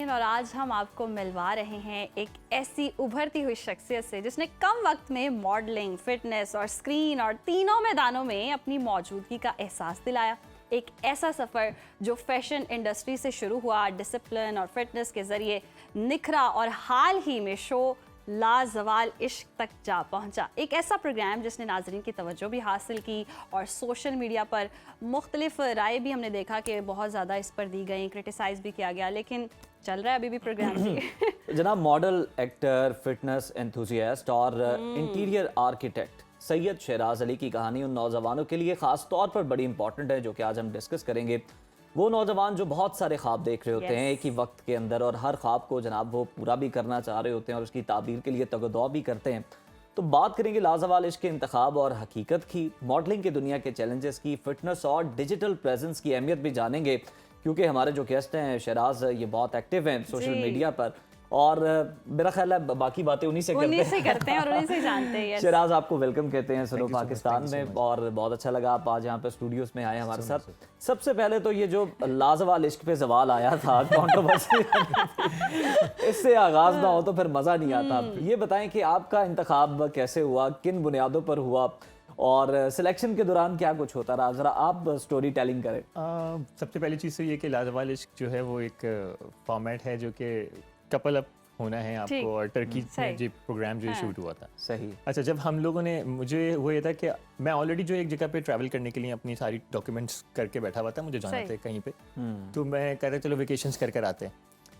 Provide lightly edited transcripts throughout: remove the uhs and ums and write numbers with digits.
नज़रीन, और आज हम आपको मिलवा रहे हैं एक ऐसी उभरती हुई शख्सियत से जिसने कम वक्त में मॉडलिंग, फिटनेस और स्क्रीन और तीनों मैदानों में अपनी मौजूदगी का एहसास दिलाया। एक ऐसा सफ़र जो फैशन इंडस्ट्री से शुरू हुआ, डिसिप्लिन और फिटनेस के ज़रिए निखरा और हाल ही में शो लाजवाल इश्क तक जा पहुंचा। एक ऐसा प्रोग्राम जिसने नाजरीन की तवज्जो भी हासिल की और सोशल मीडिया पर मुख्तलिफ राय भी हमने देखा कि बहुत ज़्यादा इस पर दी गई, क्रिटिसाइज़ भी किया गया, लेकिन चल रहा है अभी भी प्रोग्राम जी। जनाब, मॉडल, एक्टर, फिटनेस एंथुसियास्ट और इंटीरियर आर्किटेक्ट सैयद शहराज अली की कहानी उन नौजवानों के लिए ख़ास तौर पर बड़ी इंपॉर्टेंट है जो कि आज हम डिस्कस करेंगे। वो नौजवान जो बहुत सारे ख्वाब देख रहे होते हैं एक ही वक्त के अंदर, और हर ख्वाब को जनाब वो पूरा भी करना चाह रहे होते हैं और उसकी ताबीर के लिए तगदौ भी करते हैं। तो बात करेंगे लाजवाल इश्क के इंतखाब और हकीकत की, मॉडलिंग की दुनिया के चैलेंजेस की, फिटनेस और डिजिटल प्रेजेंस की अहमियत भी जानेंगे, क्योंकि हमारे जो गेस्ट हैं शहराज ये बहुत एक्टिव हैं सोशल मीडिया पर, और मेरा ख्याल है बाकी बातें उन्हीं से करते हैं और उन्हीं से जानते हैं। शहराज, आपको वेलकम कहते हैं सुनो पाकिस्तान में, और बहुत अच्छा लगा आप आज यहाँ पे स्टूडियोज में आए हमारे साथ। सबसे पहले तो ये जो लाजवाल इश्क पे सवाल आया था, कंट्रोवर्सी इससे आगाज ना हो तो फिर मजा नहीं आता। ये बताएं कि आपका इंतखाब कैसे हुआ, किन बुनियादों पर हुआ, और सिलेक्शन के दौरान क्या कुछ होता रहा, जरा आप स्टोरी टेलिंग करें। सबसे पहली चीज़ तो ये कि लाजवाल इश्क जो है वो एक फॉर्मेट है जो कि कपल अप होना है आपको, और टर्की में जो प्रोग्राम जो शूट हुआ था। सही। अच्छा, जब हम लोगों ने, मुझे वो ये था कि मैं ऑलरेडी जो एक जगह पे ट्रैवल करने के लिए अपनी सारी डॉक्यूमेंट्स करके बैठा हुआ था, मुझे जाना था कहीं पे, तो मैं कह रहा चलो वेकेशंस कर कर आते हैं।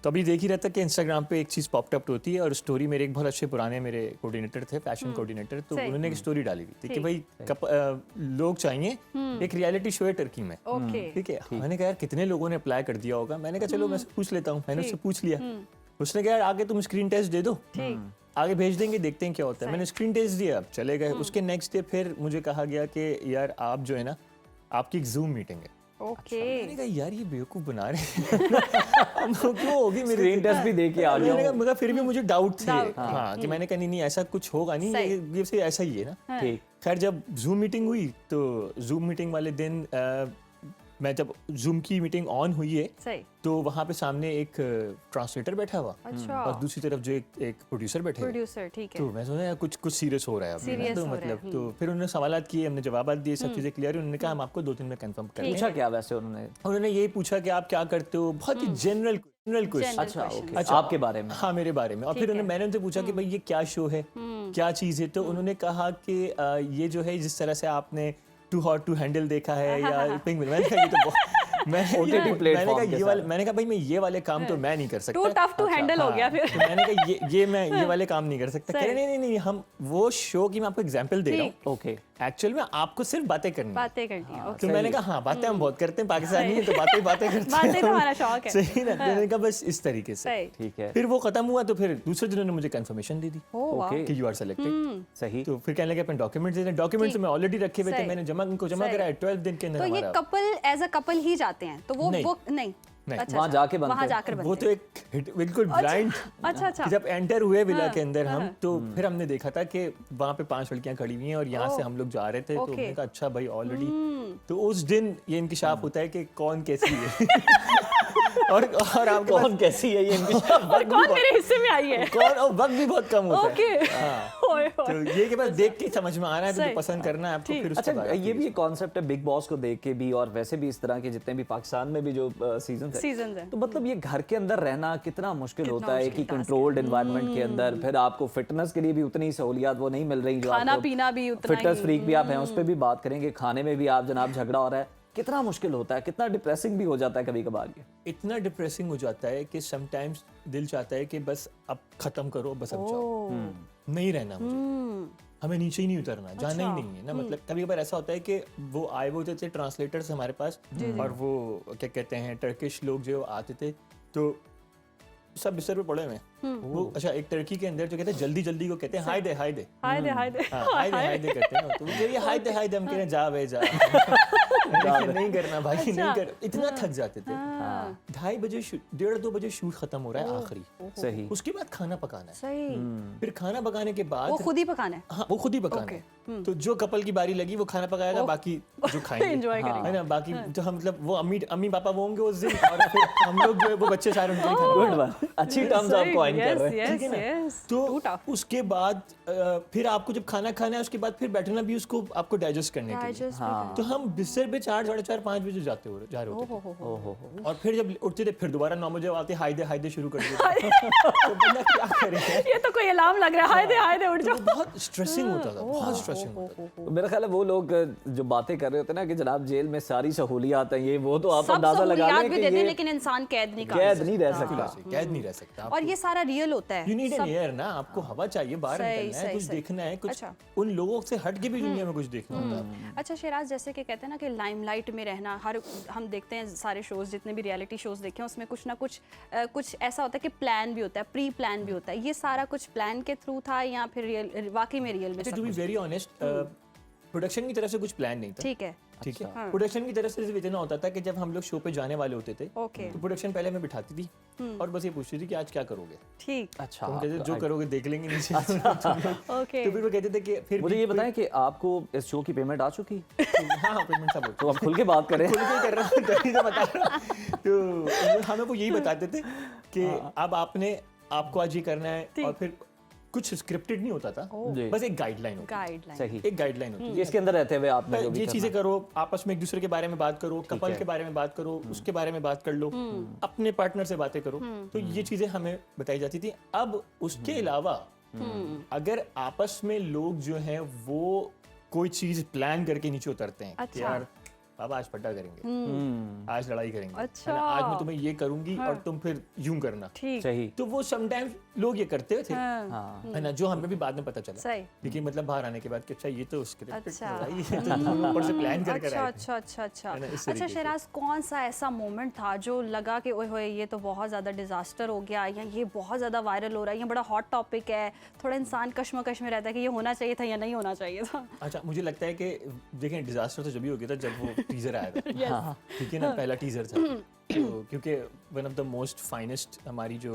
तो अभी देख ही रहता कि इंस्टाग्राम पे एक चीज़ पॉप अप होती है, और स्टोरी मेरे एक बहुत अच्छे पुराने मेरे कोऑर्डिनेटर थे, फैशन कोऑर्डिनेटर, तो उन्होंने एक स्टोरी डाली हुई थी कि भाई लोग चाहिए एक रियलिटी शो है टर्की में, ठीक है। मैंने कहा यार कितने लोगों ने अप्लाई कर दिया होगा, मैंने कहा चलो मैं पूछ लेता हूँ। मैंने उससे पूछ लिया, उसने कहा यार आगे तुम स्क्रीन टेस्ट दे दो, आगे भेज देंगे, देखते हैं क्या होता है। मैंने स्क्रीन टेस्ट दिया, अब चले गए। उसके नेक्स्ट डे फिर मुझे कहा गया कि यार आप जो है ना, आपकी एक जूम मीटिंग है। मैंने कहा यार ये बेवकूफ बना रहे हैं क्यों होगी, मेरी स्क्रीन टेस्ट भी दे के आ गया, मगर फिर भी मुझे डाउट थे हाँ कि मैंने कहा नहीं ऐसा कुछ होगा नहीं, ये ऐसा ही है ना। खैर जब जूम मीटिंग हुई तो जूम मीटिंग वाले दिन मैं जब जूम की मीटिंग ऑन हुई है तो वहाँ पे सामने एक ट्रांसलेटर बैठा हुआ, और दूसरी तरफ जो एक प्रोड्यूसर बैठे, ठीक है। तो मैं सोचा यार कुछ सीरियस हो रहा है अभी, तो मतलब तो फिर उन्होंने सवालात किए, हमने जवाब दिए, सब चीज़ें क्लियर। उन्होंने कहा हम आपको 2 दिन में कंफर्म करेंगे। पूछा क्या वैसे उन्होंने यही पूछा कि आप क्या करते हो, बहुत ही जनरल क्वेश्चन। अच्छा, आपके बारे में? हाँ, मेरे बारे में। और फिर मैंने उनसे पूछा कि भाई ये क्या शो है, क्या चीज़ है, तो उन्होंने कहा कि ये जो है जिस तरह से आपने टू हॉट टू हैंडल देखा है या पिंक, मैंने कहा ये तो मैंने कहा भाई मैं ये वाले काम तो मैं नहीं कर सकता, टू टफ टू हैंडल हो गया फिर। तो मैंने कहा ये वाले काम नहीं कर सकता। कह रहे नहीं हम वो शो की मैं आपको एग्जांपल दे रहा हूँ, ओके, एक्चुअल में आपको सिर्फ बातें करनी है। तो मैंने कहा हाँ बातें हम बहुत करते हैं, पाकिस्तानी है तो बातें करते हैं, हमारा शौक है। सही ना। मैंने कहा बस इस तरीके से, ठीक है। फिर वो खत्म हुआ तो फिर दूसरे दिन उन्होंने मुझे कंफर्मेशन दे दी कि यू आर सिलेक्टेड। सही। तो फिर कहने लगे अपने डॉक्यूमेंट्स दे दें। डॉक्यूमेंट्स मैं ऑलरेडी रखे हुए थे, मैंने इनको जमा कराया 12 दिन के अंदर। तो ये कपल एज अ कपल ही जाते हैं, तो वो नहीं वहाँ जाकर वो तो एक बिल्कुल ब्लाइंड। अच्छा। जब एंटर हुए विला के अंदर हम, तो फिर हमने देखा था कि वहाँ पे 5 लड़कियां खड़ी हुई हैं और यहाँ से हम लोग जा रहे थे, तो हमने कहा अच्छा भाई ऑलरेडी। तो उस दिन ये इंकिशाफ होता है कि कौन कैसी है और आपके कौन कैसी है ये इंकिशाफ, और कौन मेरे हिस्से में आई है, कौन, और वक्त भी बहुत कम होता है। तो ये कि बस देख के समझ में आ रहा है, तो पसंद करना है आपको फिर। अच्छा, ये भी एक कॉन्सेप्ट है बिग बॉस को देख के भी, और वैसे भी इस तरह के जितने भी पाकिस्तान में भी जो सीजन है, तो मतलब ये घर के अंदर रहना कितना मुश्किल होता है कि कंट्रोल्ड एनवायरनमेंट के अंदर, फिर आपको फिटनेस के लिए भी उतनी सहूलियात वो नहीं मिल रही, जो खाना पीना भी उतना, फिटनेस फ्रीक भी आप हैं, उस पर भी बात करेंगे, खाने में भी आप जनाब झगड़ा हो रहा है, कितना मुश्किल होता है, कितना डिप्रेसिंग भी हो जाता है कभी कभार। इतना डिप्रेसिंग हो जाता है कि समटाइम्स दिल चाहता है कि बस अब खत्म करो, बस अब जाओ, नहीं रहना मुझे, हमें नीचे ही नहीं उतरना, जाना ही नहीं है ना। मतलब कभी कभार ऐसा होता है कि वो आए हुए थे ट्रांसलेटर्स हमारे पास, और वो क्या कहते हैं टर्किश लोग जो आते थे, तो सब बिस्तर पे पड़े हुए वो। अच्छा, एक टर्की के अंदर जो कहते हैं जल्दी को कहते हैं हाय दे करते हैं, तो ये हाय दे हम कह रहे जा नहीं करना भाई, नहीं कर, इतना थक जाते थे। 2:30 बजे 1:30-2 बजे शूट खत्म हो रहा है आखिरी, सही। उसके बाद खाना पकाना है, सही। फिर खाना पकाने के बाद वो खुद ही पकाना है। हाँ वो खुद ही पकाना है। तो जो कपल की बारी लगी वो खाना पकाएगा, बाकी जो खाएंगे Enjoy करेंगे। है ना, बाकी जो हम मतलब वो अम्मी पापा वो होंगे उस दिन, और फिर हम लोग जो है वो बच्चे सारे उनके लिए खाना गुड वन, अच्छी टर्म्स आप कॉइन कर रहे हैं। यस ठीक है ना? यस। तो उसके बाद फिर आपको जब खाना खाना है उसके बाद फिर बैठना भी उसको आपको डाइजेस्ट करने के लिए। तो हम बिस्तर पे 4, 4:30, 5 बजे जा रहे होते थे, और फिर जब उठते थे फिर दोबारा 9 बजे आते हाय दे शुरू कर देते। तो बंदा क्या करे, ये तो कोई अलार्म लग रहा है, हाय दे उठ तो जाओ। वो बहुत स्ट्रेसिंग होता था, बहुत स्ट्रेसिंग होता था। तो मेरा ख्याल है वो लोग जो बातें कर रहे होते हैं ना कि जनाब जेल में सारी सहूलियात हैं, ये वो तो आप सब अंदाजा लगा सहूलियात लें भी कि देते हैं ये लेकिन इंसान कैद नहीं कर कैद नहीं रह सकता। सकता। कैद नहीं रह सकता। और ये सारा रियल होता है। यू नीड एन एयर ना, आपको हवा चाहिए, बाहर सही, निकलना है, सही, कुछ सही। देखना है, कुछ अच्छा। उन लोगों से हट के भी दुनिया में कुछ देखना होता है। अच्छा शिराज, जैसे कि कहते हैं ना कि लाइमलाइट में रहना, हर हम देखते हैं सारे शोज, जितने भी रियलिटी शोज देखे हैं उसमें कुछ ना कुछ कुछ ऐसा होता है कि प्लान भी होता है, प्री प्लान भी होता है। ये सारा कुछ प्लान के थ्रू था या फिर रियल वाकई में रियल में अच्छा, सब टू बी कुछ? वेरी ऑनेस्ट, प्रोडक्शन की तरफ से कुछ प्लान नहीं था। ठीक है। ठीक है, प्रोडक्शन की तरफ से सिर्फ इतना होता था कि जब हम लोग शो पे जाने वाले होते थे ओके तो प्रोडक्शन पहले हमें बिठाती थी और बस ये पूछती थी कि आज क्या करोगे। ठीक। अच्छा, तो हम कहते थे जो करोगे देख लेंगे नीचे। ओके। तो फिर वो कहते थे कि फिर मुझे ये बताएं कि आपको इस शो की पेमेंट आ चुकी? हाँ पेमेंट सब तो आप खुल के बात करें। खुल के कर रहा हूँ, तभी तो बता रहा हूँ। तो हमें वो यही बताते थे कि अब आपको आज ये करना है, और फिर कुछ स्क्रिप्टेड नहीं होता था, जी। बस एक गाइडलाइन होती गाइडलाइन। सही। एक गाइडलाइन होती ये इसके अंदर रहते हुए आपने जो है। भी ये करना चीजें करो, आपस में एक दूसरे के बारे में बात करो, कपल के बारे में बात करो, उसके बारे में बात कर लो, अपने पार्टनर से बातें करो। तो ये चीजें हमें बताई जाती थी। अब उसके अलावा अगर आपस में लोग जो हैं वो कोई चीज प्लान करके नीचे उतरते हैं कि अच्छा। यार बाबा आज पट्टा करेंगे, आज लड़ाई करेंगे, अच्छा। है ना, आज मैं तुम्हें ये करूंगी और तुम फिर यूं करना। ठीक। सही। तो वो समटाइम्स लोग ये करते थे, हाँ। है ना, जो हमें भी बाद में पता चला। सही। क्योंकि मतलब बाहर आने के बाद कि अच्छा ये तो स्क्रिप्ट अच्छा। ऊपर से प्लान कर कर अच्छा आए थे। अच्छा अच्छा अच्छा है ना, इस अच्छा तरीके से। शिराज, कौन सा ऐसा मोमेंट था जो लगा कि ओए होए ये तो बहुत ज़्यादा डिजास्टर हो गया, या ये बहुत ज़्यादा वायरल हो रहा है, ये बड़ा हॉट टॉपिक है, थोड़ा इंसान कश्मकश में रहता है कि ये होना चाहिए था या नहीं होना चाहिए था? अच्छा, मुझे लगता है कि देखें डिजास्टर तो जब भी हो गया था जब वो टीजर आया था। ठीक है ना, पहला टीजर था। तो क्योंकि one of the most finest हमारी जो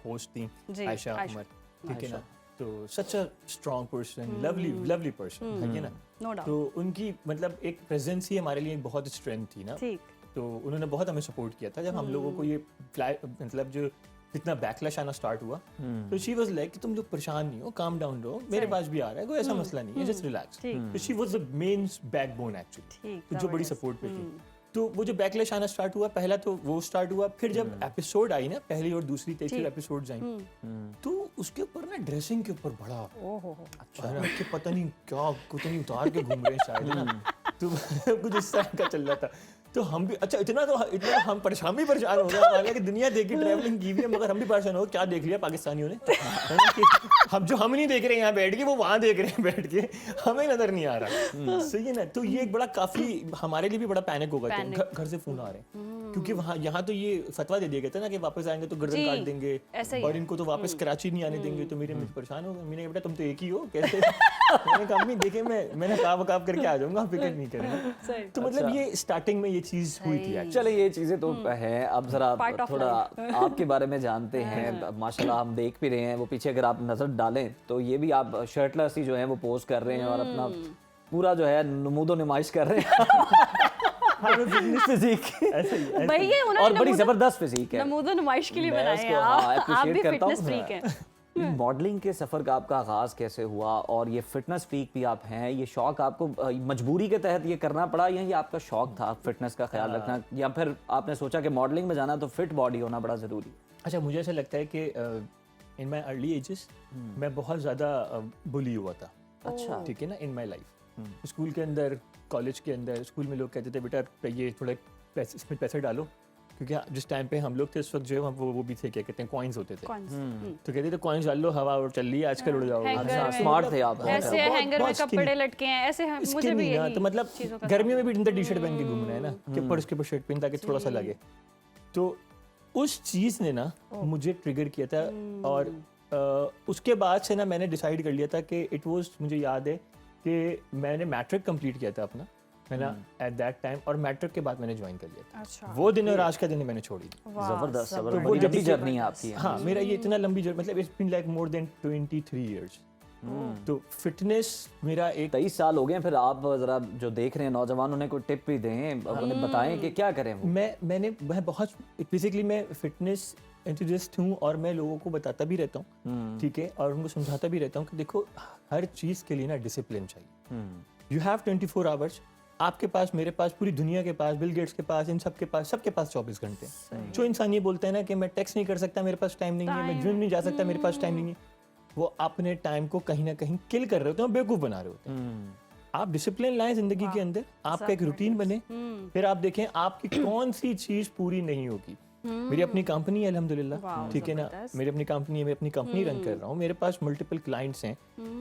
होस्ट थी जी, आयशा आयशा। उमर, ठीक है ना, तो such a strong person, lovely person, है ना। No doubt. तो उनकी मतलब एक प्रेजेंस ही हमारे लिए एक बहुत स्ट्रेंथ थी ना। ठीक। तो उन्होंने बहुत हमें सपोर्ट किया था जब हम लोगों को ये मतलब जो इतना बैकलैश आना स्टार्ट हुआ। तो शी वाज लाइक कि तुम लोग परेशान नहीं हो, काम डाउन रहो, मेरे पास भी आ रहा है, कोई ऐसा मसला नहीं है, जस्ट रिलैक्स। ठीक। तो she was the main backbone actually, ठीक, तो जो बड़ी जबरदस्त। सपोर्ट पे थी। तो वो जो बैकलैश आना स्टार्ट हुआ, पहला तो वो स्टार्ट हुआ, फिर जब एपिसोड आई ना, पहली और दूसरी तीसरी एपिसोड्स आई, तो उसके ऊपर ना ड्रेसिंग के ऊपर बड़ा ओहो। अच्छा है ना, कि पता नहीं क्या कुछ नहीं उतार के घूम रहे हैं शायद, है ना। तो कुछ इस तरह का चल रहा था। तो हम भी अच्छा इतना हम परेशान भी परेशान हो गए, हमारे कि दुनिया देखी, ट्रैवलिंग की हुई है, मगर हम भी परेशान हो गए, क्या देख लिया पाकिस्तानियों ने, है ना, कि हम नहीं देख रहे यहाँ बैठ के, वो वहाँ देख रहे हैं बैठ के, हमें नजर नहीं आ रहा। सही है ना। तो ये एक बड़ा काफी हमारे लिए भी बड़ा पैनिक होगा कि घर से फोन आ रहे हैं, क्योंकि वहाँ यहाँ तो ये फतवा दे दिया गया था ना कि वापस आएंगे तो गर्दन काट देंगे, ऐसा ही और है। इनको तो वापस कराची नहीं आने देंगे। तो मेरे मुझे परेशान हो गए, मैंने कहा बेटा तुम तो एक ही हो, कैसे। मैंने कहा अम्मी देखे मैंने काब करके आ जाऊंगा, फिक्र नहीं करेंगे। सही। तो मतलब ये स्टार्टिंग में ये चीज हुई थी actually। चले ये चीजें तो हैं, अब जरा Part of थोड़ा आपके बारे में जानते हैं। माशाल्लाह हम देख भी रहे हैं, वो पीछे अगर आप नजर डालें तो ये भी आप शर्टलेस ही जो है वो पोज कर रहे हैं और अपना पूरा जो है नमूदो नुमाइश कर रहे हैं। फिजिक ऐसे ही भाई ये और उन्होंने बड़ी जबरदस्त फिजिक है। नमूदो नुमाइश के लिए मैं बनाए हैं उसको, हाँ, आप appreciate भी करता हूँ। फिटनेस फ्रीक हैं। मॉडलिंग के सफर का आपका आगाज कैसे हुआ, और ये फिटनेस फ्रीक भी आप हैं, ये शौक आपको मजबूरी के तहत ये करना पड़ा या ये आपका शौक था फिटनेस का ख्याल रखना, या फिर आपने सोचा कि मॉडलिंग में जाना तो फिट बॉडी होना बड़ा जरूरी? अच्छा, मुझे ऐसा लगता है कि इन माई अर्ली एजेस मैं बहुत ज़्यादा बुली हुआ था। अच्छा। ठीक है ना, इन माई लाइफ, स्कूल के अंदर, कॉलेज के अंदर, स्कूल में लोग कहते थे बेटा ये थोड़ा इसमें पैसे डालो, क्योंकि जिस टाइम पे हम लोग थे उस वक्त जो है वो भी थे, क्या कहते हैं, कॉइन्स होते थे। तो कहते थे कॉइन्स डाल लो, हवा और चल रही है आजकल, उड़ जाओगे। हैंगर में। स्मार्ट थे आप। ऐसे हैंगर में कपड़े लटके हैं, ऐसे मुझे भी यही तो मतलब चीज़ों का गर्मियों में भी इंटर टी शर्ट पहन के घूमना है ना, कि ऊपर उसके ऊपर शर्ट पहन ताकि थोड़ा सा लगे। तो उस चीज़ ने ना मुझे ट्रिगर किया था, और उसके बाद से ना मैंने डिसाइड कर लिया था कि मुझे याद है कि मैंने मैट्रिक कंप्लीट किया था अपना, है ना, एट दैट टाइम, और मैट्रिक के बाद मैंने ज्वाइन कर लिया था। अच्छा वो दिन और आज का दिन मैंने छोड़ी थी। वाह, जबरदस्त तो जबरदस्त वो बड़ी लंबी जब जर्नी है आपकी। हाँ, मेरा ये इतना लंबी जर्नी, मतलब it's been like more than 23 years. तो फिटनेस मेरा एक 23 साल हो गए। फिर आप जरा जो देख रहे हैं नौजवान, उन्हें कोई टिप भी दें, उन्हें बताएं कि क्या करें वो। मैं बहुत बेसिकली मैं फिटनेस एंथुसियास्ट हूँ, और मैं लोगों को बताता भी रहता हूँ, ठीक है, और उनको समझाता भी रहता हूँ कि देखो हर चीज़ के लिए ना डिसिप्लिन चाहिए। You have 24 hours. आपके पास, मेरे पास, पूरी दुनिया के पास, बिल गेट्स के पास, इन सबके पास 24 घंटे। जो इंसान ये बोलता है ना कि मैं टेक्स्ट नहीं कर सकता, मेरे पास टाइम नहीं है, मैं जिम नहीं जा सकता, मेरे पास टाइम नहीं है, वो अपने टाइम को कहीं ना कहीं किल कर रहे होते हैं, बेवकूफ़ बना रहे होते हैं। आप डिसिप्लिन लाएं जिंदगी के अंदर, आपका एक रूटीन बने, फिर आप देखें आपकी कौन सी चीज़ पूरी नहीं होगी। मेरी अपनी कंपनी है अल्हम्दुलिल्लाह, ठीक है ना, मेरी अपनी कंपनी है, मैं अपनी कंपनी रन कर रहा हूँ, मेरे पास मल्टीपल क्लाइंट्स हैं।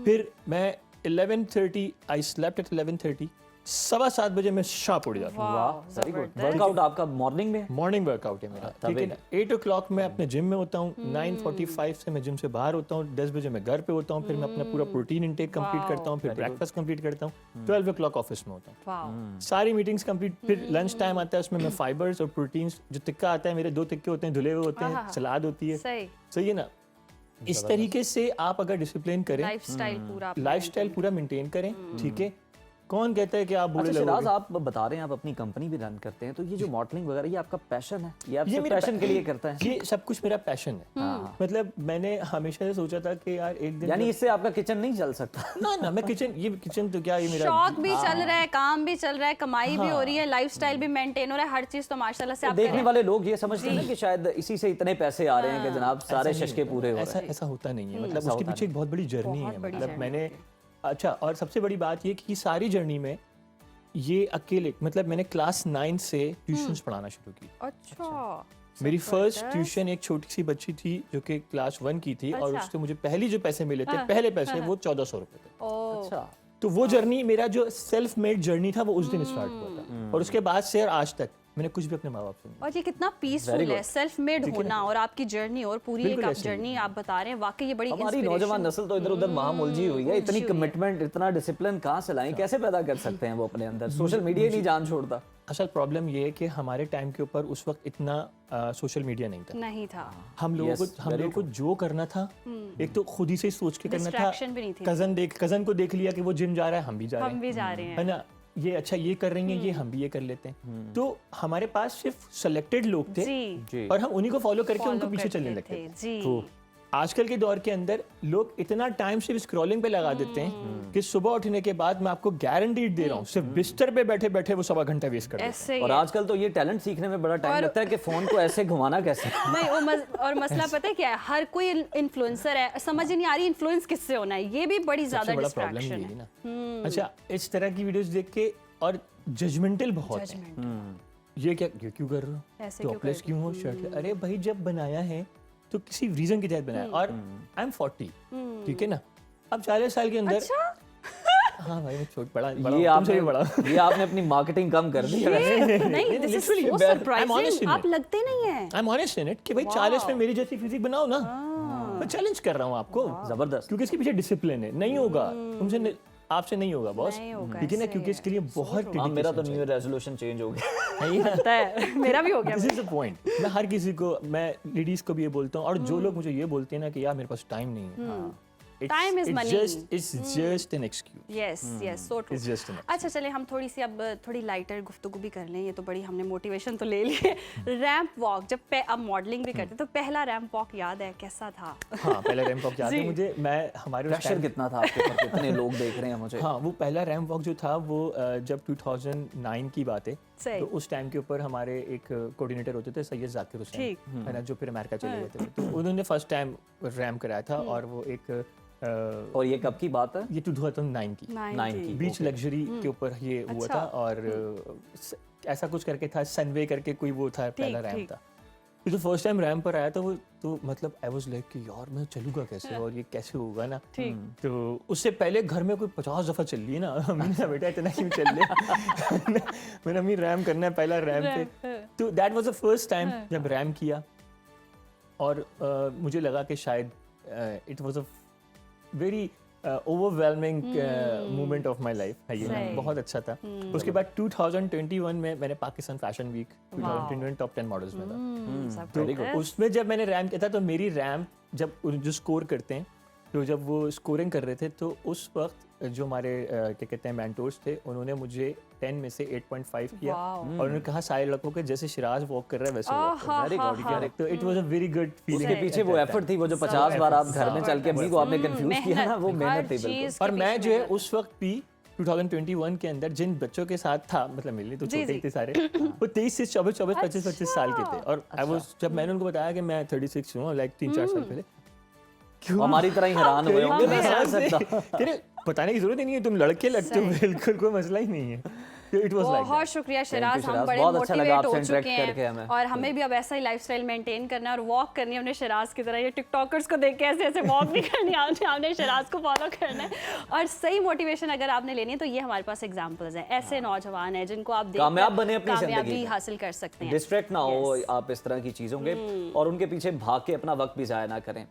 फिर मैं 11:30 आई स्लेप्ट एट 11:30, 7:15 बजे मैं शार्प उड़ जाता हूँ। वाह, वेरी गुड। वर्कआउट आपका मॉर्निंग में? मॉर्निंग वर्कआउट है मेरा, ठीक है ना। 8 o'clock मैं अपने जिम में होता हूँ, 9:45 से मैं जिम से बाहर होता हूँ, 10 बजे मैं घर पे होता हूँ, फिर मैं अपना पूरा प्रोटीन इंटेक कंप्लीट करता हूँ, फिर ब्रेकफास्ट कंप्लीट करता हूँ, 12 o'clock ऑफिस में होता हूँ, वाह सारी मीटिंग्स कंप्लीट। फिर लंच टाइम आता है, उसमें मैं फाइबर्स और प्रोटीन्स, जो टिक्का आता है, मेरे 2 टिक्के होते हैं, धुले हुए होते हैं, सलाद होती है, सही सही है ना। इस तरीके से आप अगर डिसिप्लिन करें, लाइफस्टाइल पूरा मेंटेन करें, ठीक है। कौन कहता है कि आप बुरे अच्छा लोग? शिराज, आप बता रहे हैं आप अपनी कंपनी भी रन करते हैं, तो ये जो मॉडलिंग वगैरह, ये आपका पैशन है? ये आप मेरा पैशन के लिए करता है? ये सब कुछ मेरा पैशन है। मतलब मैंने हमेशा से सोचा था कि यार एक दिन, यानी इससे आपका किचन नहीं चल सकता? ना मैं किचन तो क्या, ये मेरा शौक भी चल रहा है, काम भी चल रहा है, कमाई भी हो रही है, लाइफस्टाइल भी मेंटेन हो रहा है, हर चीज तो माशाल्लाह से तो आप देखने वाले लोग ये समझते हैं ना कि शायद इसी से इतने पैसे आ रहे हैं कि जनाब सारे शशके पूरे हो रहे हैं। ऐसा होता नहीं है। मतलब उसके पीछे एक बहुत बड़ी जर्नी है। मतलब मैंने, अच्छा, और सबसे बड़ी बात ये कि सारी जर्नी में ये अकेले, मतलब मैंने क्लास 9 से ट्यूशंस पढ़ाना शुरू की। अच्छा मेरी फर्स्ट ट्यूशन एक छोटी सी बच्ची थी जो कि क्लास 1 की थी, और उससे मुझे पहले जो पैसे मिले थे, पहले पैसे, वो 1400 रुपए थे। अच्छा, तो वो जर्नी, मेरा जो सेल्फ मेड जर्नी था, वो उस दिन स्टार्ट हुआ था, और उसके बाद से आज तक मैंने कुछ भी अपने माँ बाप से नहीं। और ये कितना पीसफुल है, सेल्फ मेड होना, और आपकी जर्नी, और पूरी एक आप जर्नी आप बता रहे हैं, वाकई ये बड़ी हमारी नौजवान नस्ल तो इधर उधर महामुलझी हुई है। इतनी कमिटमेंट, इतना डिसिप्लिन कहाँ से लाएं, कैसे पैदा कर सकते हैं वो अपने अंदर? सोशल मीडिया ही नहीं जान छोड़ता। असल प्रॉब्लम ये है कि हमारे टाइम के ऊपर उस वक्त इतना सोशल मीडिया नहीं था। हम लोगों को जो करना था, एक तो खुद ही से सोच के करना था। Distraction भी नहीं थी। कजन को देख लिया कि वो जिम जा रहा है, हम भी जा रहे हैं, है ना, ये अच्छा ये कर रही हैं, ये हम भी ये कर लेते हैं। तो हमारे पास सिर्फ सेलेक्टेड लोग थे, जी। और हम उन्हीं को फॉलो करके उनको पीछे चलने लगते थे। तो आजकल के दौर के अंदर लोग इतना टाइम सिर्फ स्क्रॉलिंग पे लगा देते हैं कि सुबह उठने के बाद, मैं आपको गारंटी दे रहा हूँ, सिर्फ बिस्तर पे बैठे बैठे वो 1.25 घंटा वेस्ट कर देते हैं। और आजकल तो ये टैलेंट सीखने में बड़ा टाइम लगता है कि फोन को ऐसे घुमाना कैसे। नहीं, और मसला पता है क्या है, हर कोई इन्फ्लुएंसर है, समझ नहीं आ रही इन्फ्लुएंस किससे होना है, ये भी बड़ी ज्यादा डिस्ट्रैक्शन है ना। अच्छा, इस तरह की वीडियोस देख के, और जजमेंटल बहुत है, ये क्या, ये क्यों कर रहे हो, टॉपलेस क्यों हो, शर्ट, अरे भाई जब बनाया है तो किसी रीजन के तहत बनाया। और आई एम 40, ठीक है ना, अब 40 साल के अंदर। अच्छा? हाँ भाई, मैं छोट बड़ा, ये आपने अपनी मार्केटिंग कम कर दी है। नहीं, this is so surprising, आप लगते नहीं हैं। I am honest in it कि भाई 40 में मेरी जैसी फिजिक बनाओ ना, मैं चैलेंज कर रहा हूँ आपको, जबरदस्त। क्योंकि इसके पीछे डिसिप्लिन है। नहीं होगा तुमसे, आपसे नहीं होगा बॉस, ठीक है ना, क्योंकि इसके लिए बहुत मेरा तो न्यू ईयर रेजोल्यूशन चेंज हो गया। नहीं होता है, मेरा भी हो गया। This is the point. मैं हर किसी को, मैं लेडीज को भी ये बोलता हूँ, और जो लोग मुझे ये बोलते हैं ना कि यार मेरे पास टाइम नहीं है, Time is money. It's just an excuse. Yes, so true. It's just an excuse. अच्छा, चले हम थोड़ी सी अब थोड़ी लाइटर गुफ्तगू भी कर लें। ये तो बड़ी हमने मोटिवेशन तो ले ली है। रैंप वॉक, जब अब मॉडलिंग भी करते तो पहला रैंप वॉक याद है, कैसा था? हाँ, पहला रैंप वॉक याद है मुझे। मैं हमारे प्रेशर कितना था आपके ऊपर, कितने लोग देख रहे हैं मुझे? हाँ, वो पहला रैंप वॉक जो था, वो जब 2009 की बात है, तो उस टाइम के ऊपर हमारे एक कोऑर्डिनेटर होते थे, सैयद जाकिर हुसैन, है ना, जो फिर अमेरिका चले गए थे। तो उन्होंने फर्स्ट टाइम रैंप कराया था, और वो एक और ये कब की बात है? ये 2009 की बीच लग्जरी के ऊपर ये हुआ था, और ऐसा कुछ करके था, सनवे करके कोई वो था, पहला रैंप था। तो फर्स्ट टाइम रैंप पर आया था वो, तो मतलब आई वाज लाइक कि यार मैं चलूंगा कैसे, और ये कैसे होगा ना। तो उससे पहले घर में कोई 50 दफा चल ली ना, अम्मी ने बेटा इतना क्यों चल ले। मैंने अम्मी रैंप करना है पहला रैंप पे। तो that was the first time जब रैंप किया, और मुझे लगा कि शायद it was a very overwhelming moment of my life है ये, सही। बहुत अच्छा था। उसके बाद 2021 में मैंने Pakistan fashion week 2021 top 10 models में था। तो उसमें जब मैंने रैंप किया था तो मेरी रैंप जब जो स्कोर करते हैं तो जब वो स्कोरिंग कर रहे थे तो उस वक्त जो हमारे क्या कहते हैं मेंटोर्स थे उन्होंने मुझे 10 में से 8.5 किया और उन्होंने कहा सारे लड़कों के जैसे शिराज वॉक कर रहा है वैसे वॉक कर। Very good, correct. तो it was a very good feeling. उसके पीछे वो एफर्ट थी, वो जो 50 बार आप घर में चल के अपनी को आपने कंफ्यूज किया ना, वो मेहनत थी बिल्कुल। और मैं जो है उस वक्त भी 2021 के अंदर जिन बच्चों के साथ था, मतलब मेरे लिए तो छोटे ही थे सारे, वो 23 से 24, 25 साल के थे। और जब मैंने उनको बताया कि मैं 36 हूँ, लाइक 3-4 साल पहले, हमारी तरह ही हैरान हुए होंगे, मैं समझ सकता। तेरे बताने की जरूरत ही नहीं है, तुम लड़के लगते हो, बिल्कुल कोई मसला ही नहीं है। It was like बहुत that. शुक्रिया शिराज, हम शिराज, बड़े बहुत अच्छा लगा मोटिवेट आपसे हो चुके interact करके हैं हमें। और हमें भी अब ऐसा ही लाइफस्टाइल मेंटेन करना है और वॉक करनी है हमने शिराज की तरह। ये टिकटॉकर्स को देख के ऐसे ऐसे वॉक नहीं करनी, हमने शिराज को फॉलो करना है। और सही मोटिवेशन अगर आपने लेनी है तो ये हमारे पास एग्जांपल्स हैं, ऐसे नौजवान हैं जिनको आप देखकर कामयाब बने अपनी जिंदगी कामयाबी में। हासिल कर सकते हैं। डिस्ट्रैक्ट ना हो आप इस तरह की चीजों के और उनके पीछे भाग के अपना वक्त भी जाया ना करें।